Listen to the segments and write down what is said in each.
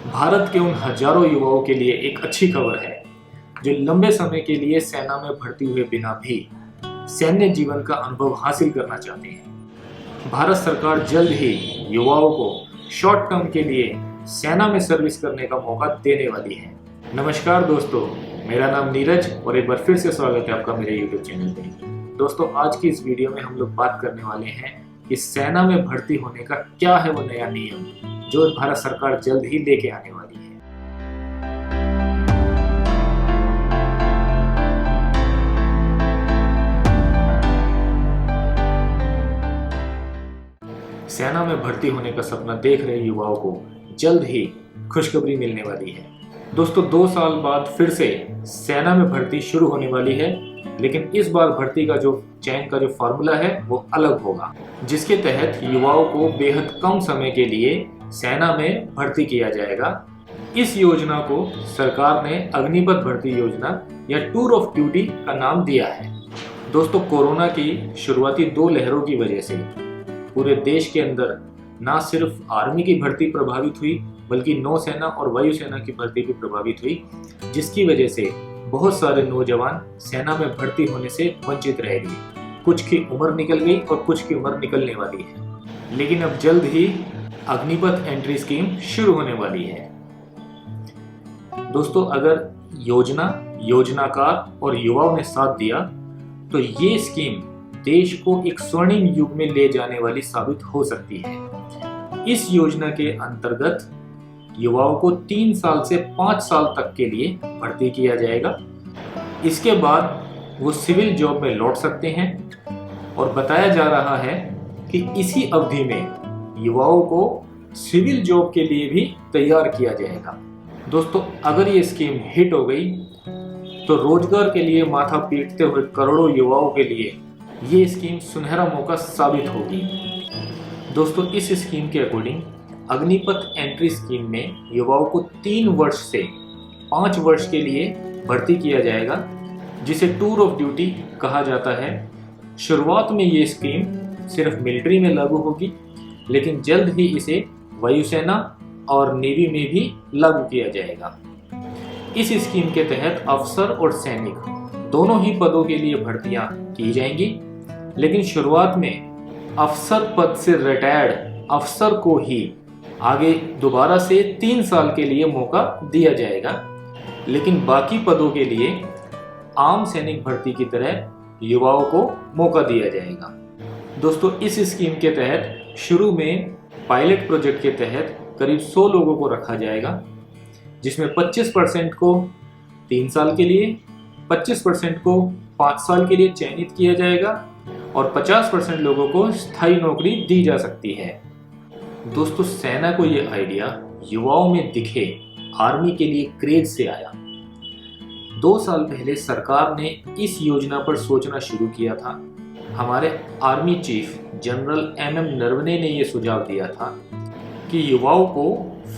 भारत के उन हजारों युवाओं के लिए एक अच्छी खबर है जो लंबे समय के लिए सेना में भर्ती हुए बिना भी सैन्य जीवन का अनुभव हासिल करना चाहते हैं। भारत सरकार जल्द ही युवाओं को शॉर्ट टर्म के लिए सेना में सर्विस करने का मौका देने वाली है। नमस्कार दोस्तों, मेरा नाम नीरज और एक बार फिर से स्वागत है आपका मेरे YouTube चैनल पे। दोस्तों, आज की इस वीडियो में हम लोग बात करने वाले हैं कि सेना में भर्ती होने का क्या है वो नया नियम जो भारत सरकार जल्द ही लेके आने वाली है। सेना में भर्ती होने का सपना देख रहे युवाओं को जल्द ही खुशखबरी मिलने वाली है। दोस्तों, 2 साल बाद फिर से सेना में भर्ती शुरू होने वाली है, लेकिन इस बार भर्ती का जो चयन का जो फार्मूला है वो अलग होगा, जिसके तहत युवाओं को बेहद कम समय के लिए सेना में भर्ती किया जाएगा। इस योजना को सरकार ने अग्निपथ भर्ती योजना या टूर ऑफ ड्यूटी का नाम दिया है। दोस्तों, कोरोना की शुरुआती 2 लहरों की वजह से पूरे देश के अंदर न सिर्फ आर्मी की भर्ती प्रभावित हुई बल्कि नौसेना और वायुसेना की भर्ती भी प्रभावित हुई, जिसकी वजह से बहुत सारे नौजवान सेना में भर्ती होने से वंचित रह गए। कुछ की उम्र निकल गई और कुछ की उम्र निकलने वाली है, लेकिन अब जल्द ही अग्निपथ एंट्री स्कीम शुरू होने वाली है। दोस्तों, अगर योजनाकार और युवाओं ने साथ दिया तो ये स्कीम देश को एक स्वर्णिम युग में ले जाने वाली साबित हो सकती है। इस योजना के अंतर्गत युवाओं को 3 साल से 5 साल तक के लिए भर्ती किया जाएगा। इसके बाद वो सिविल जॉब में लौट सकते हैं और बताया जा रहा है कि इसी अवधि में युवाओं को सिविल जॉब के लिए भी तैयार किया जाएगा। दोस्तों, अगर ये स्कीम हिट हो गई तो रोजगार के लिए माथा पीटते हुए करोड़ों युवाओं के लिए ये स्कीम सुनहरा मौका साबित होगी। दोस्तों, इस स्कीम के अकॉर्डिंग अग्निपथ एंट्री स्कीम में युवाओं को 3 वर्ष से 5 वर्ष के लिए भर्ती किया जाएगा, जिसे टूर ऑफ ड्यूटी कहा जाता है। शुरुआत में ये स्कीम सिर्फ मिलिट्री में लागू होगी, लेकिन जल्द ही इसे वायुसेना और नेवी में भी लागू किया जाएगा। इस स्कीम के तहत अफसर और सैनिक दोनों ही पदों के लिए भर्तियां की जाएंगी, लेकिन शुरुआत में अफसर पद से रिटायर्ड अफसर को ही आगे दोबारा से 3 साल के लिए मौका दिया जाएगा, लेकिन बाकी पदों के लिए आम सैनिक भर्ती की तरह युवाओं को मौका दिया जाएगा। दोस्तों, इस स्कीम के तहत शुरू में पायलट प्रोजेक्ट के तहत करीब 100 लोगों को रखा जाएगा, जिसमें 25% को 3 साल के लिए, 25% को 5 साल के लिए चयनित किया जाएगा और 50% लोगों को स्थायी नौकरी दी जा सकती है। दोस्तों, सेना को ये आइडिया युवाओं में दिखे आर्मी के लिए क्रेज से आया। 2 साल पहले सरकार ने इस योजना पर सोचना शुरू किया था। हमारे army chief general MM Naravane ने ये सुझाव दिया था कि युवाओं को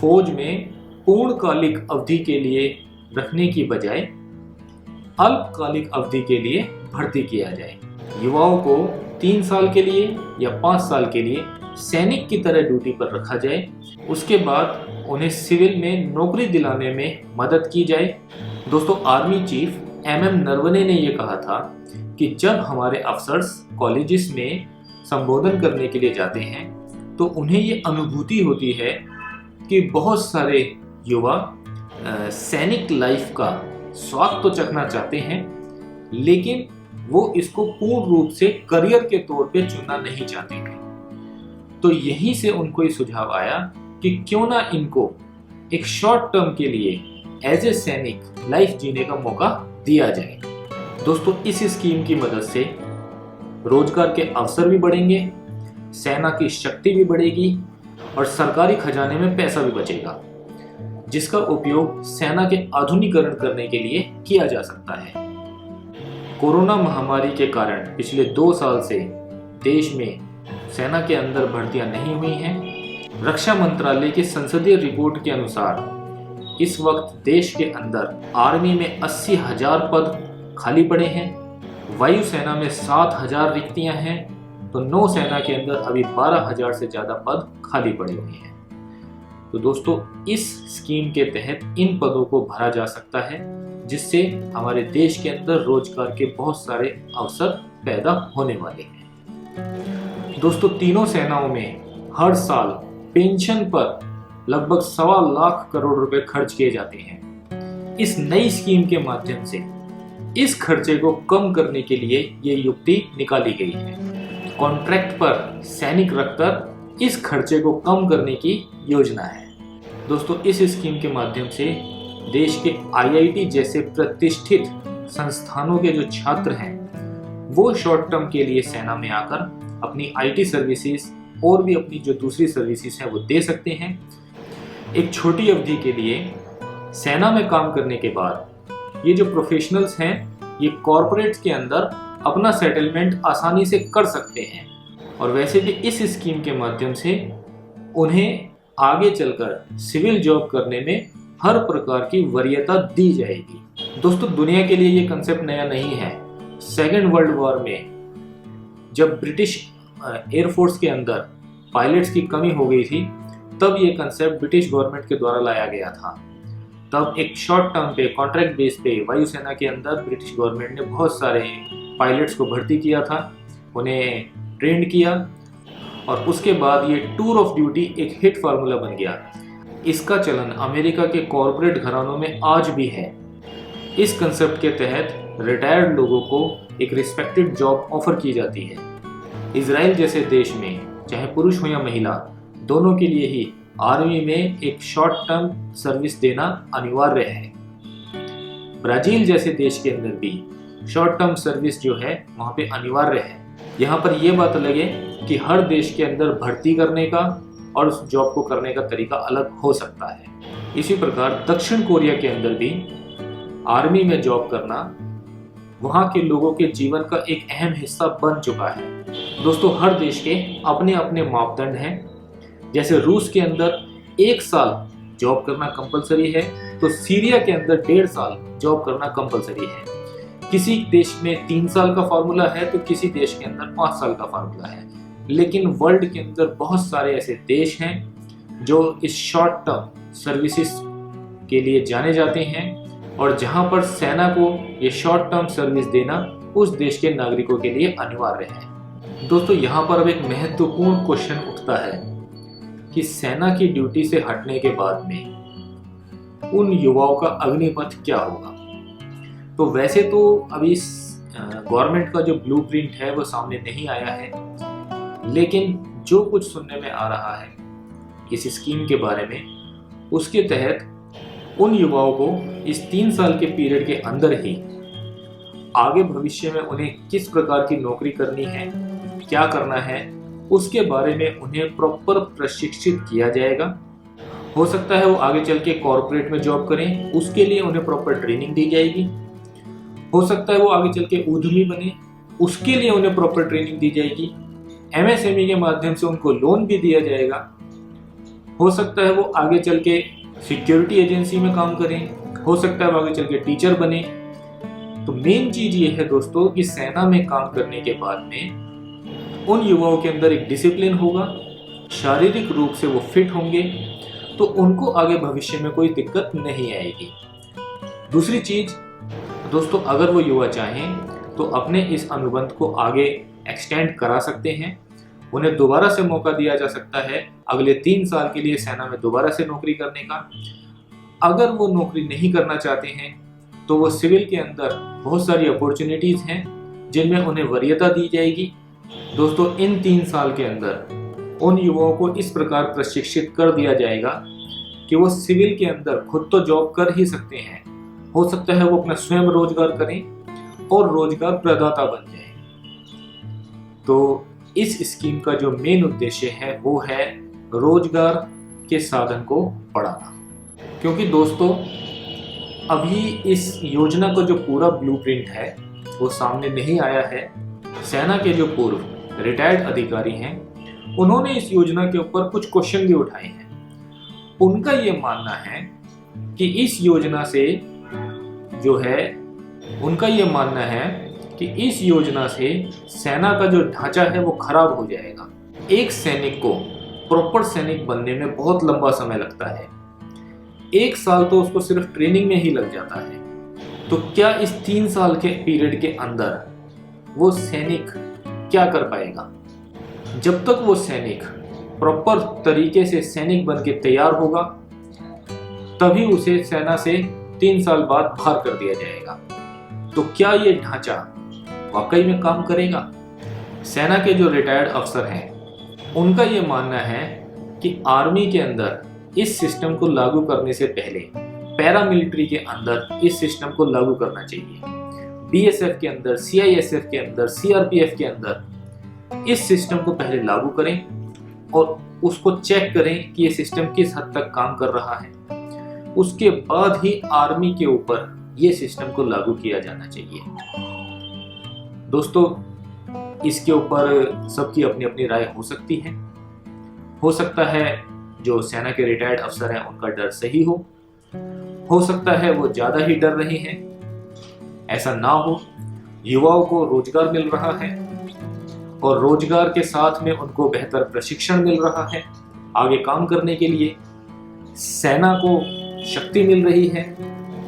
फौज में पूर्णकालिक अवधि के लिए रखने की बजाय अल्पकालिक अवधि के लिए भर्ती किया जाए। युवाओं को 3 साल के लिए या 5 साल के लिए सैनिक की तरह ड्यूटी पर रखा जाए, उसके बाद उन्हें सिविल में नौकरी दिलाने में मदद की जाए। दोस्तों, आर्मी चीफ MM नरवणे ने यह कहा था कि जब हमारे अफसर्स कॉलेजेस में संबोधन करने के लिए जाते हैं तो उन्हें ये अनुभूति होती है कि बहुत सारे युवा सैनिक लाइफ का स्वाद तो चखना चाहते हैं, लेकिन वो इसको पूर्ण रूप से करियर के तौर पे चुनना नहीं चाहते हैं। तो यहीं से उनको ये सुझाव आया कि क्यों ना इनको एक शॉर्ट टर्म के लिए एज ए सैनिक लाइफ जीने का मौका दिया जाए। दोस्तों, इस स्कीम की मदद से रोजगार के अवसर भी बढ़ेंगे, सेना की शक्ति भी बढ़ेगी और सरकारी खजाने में पैसा भी बचेगा, जिसका उपयोग सेना के आधुनिकीकरण करने के लिए किया जा सकता है। कोरोना महामारी के कारण पिछले 2 साल से देश में सेना के अंदर भर्तियां नहीं हुई हैं। रक्षा मंत्रालय की संसदीय रिपोर्ट के अनुसार इस वक्त देश के अंदर आर्मी में 80,000 पद खाली पड़े हैं, वायुसेना में 7,000 रिक्तियां हैं, तो नौसेना के अंदर अभी 12,000 से ज़्यादा पद खाली पड़े हुए हैं। तो दोस्तों इस स्कीम के तहत इन पदों को भरा जा सकता है, जिससे हमारे देश के अंदर रोजगार के बहुत सारे अवसर पैदा होने वाले हैं। दोस्तों तीनों सेनाओं में हर साल पेंशन पर लगभग 1.25 लाख करोड़ रुपए खर्च किए जाते हैं। इस नई स्कीम के माध्यम से इस खर्चे को कम करने के लिए ये युक्ति निकाली गई है। कॉन्ट्रैक्ट पर सैनिक रखकर इस खर्चे को कम करने की योजना है। दोस्तों इस स्कीम के माध्यम से देश के आईआईटी जैसे प्रतिष्ठित संस्थानों के जो छात्र हैं वो शॉर्ट टर्म के लिए सेना में आकर अपनी आईटी सर्विसेज और भी अपनी जो दूसरी सर्विसेज हैं वो दे सकते हैं। एक छोटी अवधि के लिए सेना में काम करने के बाद ये जो प्रोफेशनल्स हैं ये कॉरपोरेट्स के अंदर अपना सेटलमेंट आसानी से कर सकते हैं। और वैसे भी इस स्कीम के माध्यम से उन्हें आगे चलकर सिविल जॉब करने में हर प्रकार की वरीयता दी जाएगी। दोस्तों दुनिया के लिए ये कंसेप्ट नया नहीं है। सेकेंड वर्ल्ड वॉर में जब ब्रिटिश एयरफोर्स के अंदर पायलट्स की कमी हो गई थी, तब ये कंसेप्ट ब्रिटिश गवर्नमेंट के द्वारा लाया गया था। तब एक शॉर्ट टर्म पे कॉन्ट्रैक्ट बेस पे वायुसेना के अंदर ब्रिटिश गवर्नमेंट ने बहुत सारे पायलट्स को भर्ती किया था, उन्हें ट्रेंड किया और उसके बाद ये टूर ऑफ ड्यूटी एक हिट फार्मूला बन गया। इसका चलन अमेरिका के कॉरपोरेट घरानों में आज भी है। इस कंसेप्ट के तहत रिटायर्ड लोगों को एक रिस्पेक्टेड जॉब ऑफर की जाती है। इजराइल जैसे देश में चाहे पुरुष हो या महिला, दोनों के लिए ही आर्मी में एक शॉर्ट टर्म सर्विस देना अनिवार्य है। ब्राजील जैसे देश के अंदर भी शॉर्ट टर्म सर्विस जो है वहाँ पे अनिवार्य है। यहाँ पर यह बात अलग है कि हर देश के अंदर भर्ती करने का और उस जॉब को करने का तरीका अलग हो सकता है। इसी प्रकार दक्षिण कोरिया के अंदर भी आर्मी में जॉब करना वहाँ के लोगों के जीवन का एक अहम हिस्सा बन चुका है। दोस्तों हर देश के अपने अपने मापदंड हैं। जैसे रूस के अंदर 1 साल जॉब करना कंपलसरी है, तो सीरिया के अंदर 1.5 साल जॉब करना कंपलसरी है। किसी देश में 3 साल का फार्मूला है तो किसी देश के अंदर 5 साल का फार्मूला है। लेकिन वर्ल्ड के अंदर बहुत सारे ऐसे देश हैं जो इस शॉर्ट टर्म सर्विसेज के लिए जाने जाते हैं और जहां पर सेना को ये शॉर्ट टर्म सर्विस देना उस देश के नागरिकों के लिए अनिवार्य है। दोस्तों यहाँ पर अब एक महत्वपूर्ण क्वेश्चन उठता है कि सेना की ड्यूटी से हटने के बाद में उन युवाओं का अग्निपथ क्या होगा। तो वैसे तो अभी गवर्नमेंट का जो ब्लूप्रिंट है वो सामने नहीं आया है, लेकिन जो कुछ सुनने में आ रहा है इस स्कीम के बारे में, उसके तहत उन युवाओं को इस 3 साल के पीरियड के अंदर ही आगे भविष्य में उन्हें किस प्रकार की नौकरी करनी है, क्या करना है, उसके बारे में उन्हें प्रॉपर प्रशिक्षित किया जाएगा। हो सकता है वो आगे चल के कॉर्पोरेट में जॉब करें, उसके लिए उन्हें प्रॉपर ट्रेनिंग दी जाएगी। हो सकता है वो आगे चल के उद्यमी बने, उसके लिए उन्हें प्रॉपर ट्रेनिंग दी जाएगी। एमएसएमई के माध्यम से उनको लोन भी दिया जाएगा। हो सकता है वो आगे चल के सिक्योरिटी एजेंसी में काम करें, हो सकता है वो आगे चल के टीचर बने। तो मेन चीज ये है दोस्तों कि सेना में काम करने के बाद में उन युवाओं के अंदर एक डिसिप्लिन होगा, शारीरिक रूप से वो फिट होंगे, तो उनको आगे भविष्य में कोई दिक्कत नहीं आएगी। दूसरी चीज दोस्तों, अगर वो युवा चाहें तो अपने इस अनुबंध को आगे एक्सटेंड करा सकते हैं। उन्हें दोबारा से मौका दिया जा सकता है अगले 3 साल के लिए सेना में दोबारा से नौकरी करने का। अगर वो नौकरी नहीं करना चाहते हैं तो वो सिविल के अंदर बहुत सारी अपॉर्चुनिटीज हैं जिनमें उन्हें वरीयता दी जाएगी। दोस्तों इन 3 साल के अंदर उन युवाओं को इस प्रकार प्रशिक्षित कर दिया जाएगा कि वो सिविल के अंदर खुद तो जॉब कर ही सकते हैं, हो सकता है वो अपना स्वयं रोजगार करें और रोजगार प्रदाता बन जाए। तो इस स्कीम का जो मेन उद्देश्य है वो है रोजगार के साधन को बढ़ाना। क्योंकि दोस्तों अभी इस योजना का जो पूरा ब्लूप्रिंट है वो सामने नहीं आया है। सेना के जो पूर्व रिटायर्ड अधिकारी हैं उन्होंने इस योजना के ऊपर कुछ क्वेश्चन भी उठाए हैं। उनका ये मानना है कि इस योजना से इस योजना से सेना का जो ढांचा है वो खराब हो जाएगा। एक सैनिक को प्रॉपर सैनिक बनने में बहुत लंबा समय लगता है। 1 साल तो उसको सिर्फ ट्रेनिंग में ही लग जाता है। तो क्या इस 3 साल के पीरियड के अंदर वो सैनिक क्या कर पाएगा? जब तक वो सैनिक प्रॉपर तरीके से सैनिक बन के तैयार होगा, तभी उसे सेना से 3 साल बाद बाहर कर दिया जाएगा। तो क्या ये ढांचा वाकई में काम करेगा? सेना के जो रिटायर्ड अफसर हैं, उनका ये मानना है कि आर्मी के अंदर इस सिस्टम को लागू करने से पहले पैरामिलिट्री के अंदर इस सिस्टम को लागू करना चाहिए। बीएसएफ के अंदर, सीआईएसएफ के अंदर, सीआरपीएफ के अंदर इस सिस्टम को पहले लागू करें और उसको चेक करें कि ये सिस्टम किस हद तक काम कर रहा है। उसके बाद ही आर्मी के ऊपर ये सिस्टम को लागू किया जाना चाहिए। दोस्तों, इसके ऊपर सबकी अपनी अपनी राय हो सकती है। हो सकता है जो सेना के रिटायर्ड अफसर हैं उनका डर सही हो सकता है वो ज्यादा ही डर रहे हैं। ऐसा ना हो, युवाओं को रोजगार मिल रहा है और रोजगार के साथ में उनको बेहतर प्रशिक्षण मिल रहा है आगे काम करने के लिए। सेना को शक्ति मिल रही है,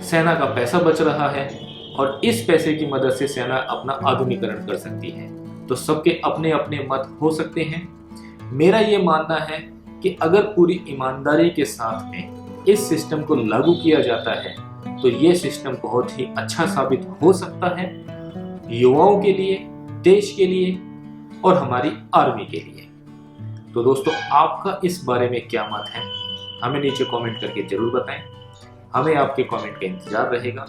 सेना का पैसा बच रहा है और इस पैसे की मदद से सेना अपना आधुनिकीकरण कर सकती है। तो सबके अपने अपने मत हो सकते हैं। मेरा ये मानना है कि अगर पूरी ईमानदारी के साथ में इस सिस्टम को लागू किया जाता है तो ये सिस्टम बहुत ही अच्छा साबित हो सकता है युवाओं के लिए, देश के लिए और हमारी आर्मी के लिए। तो दोस्तों, आपका इस बारे में क्या मत है, हमें नीचे कमेंट करके जरूर बताएं। हमें आपके कमेंट का इंतजार रहेगा।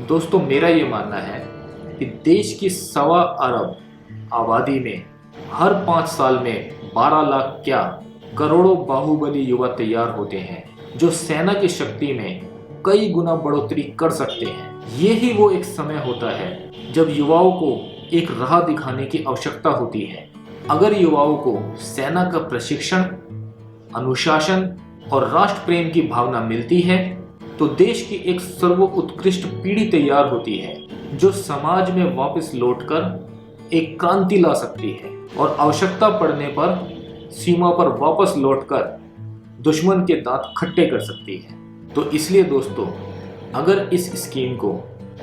दोस्तों, मेरा ये मानना है कि देश की 1.25 अरब आबादी में हर 5 साल में 12 लाख क्या करोड़ों बाहुबली युवा तैयार होते हैं जो सेना की शक्ति में कई गुना बढ़ोतरी कर सकते हैं। यही वो एक समय होता है जब युवाओं को एक राह दिखाने की आवश्यकता होती है। अगर युवाओं को सेना का प्रशिक्षण, अनुशासन और राष्ट्र प्रेम की भावना मिलती है तो देश की एक सर्वोत्कृष्ट पीढ़ी तैयार होती है जो समाज में वापस लौटकर एक क्रांति ला सकती है और आवश्यकता पड़ने पर सीमा पर वापस लौटकर दुश्मन के दांत खट्टे कर सकती है। तो इसलिए दोस्तों, अगर इस स्कीम को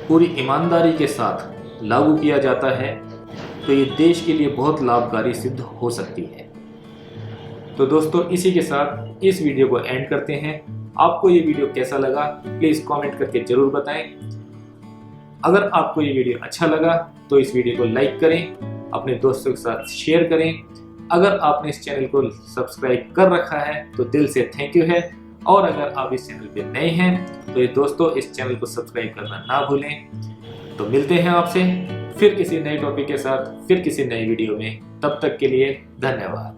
पूरी ईमानदारी के साथ लागू किया जाता है तो ये देश के लिए बहुत लाभकारी सिद्ध हो सकती है। तो दोस्तों, इसी के साथ इस वीडियो को एंड करते हैं। आपको ये वीडियो कैसा लगा प्लीज कमेंट करके जरूर बताएं। अगर आपको ये वीडियो अच्छा लगा तो इस वीडियो को लाइक करें, अपने दोस्तों के साथ शेयर करें। अगर आपने इस चैनल को सब्सक्राइब कर रखा है तो दिल से थैंक यू है, और अगर आप इस चैनल पे नए हैं तो ये दोस्तों इस चैनल को सब्सक्राइब करना ना भूलें। तो मिलते हैं आपसे फिर किसी नए टॉपिक के साथ, फिर किसी नई वीडियो में। तब तक के लिए धन्यवाद।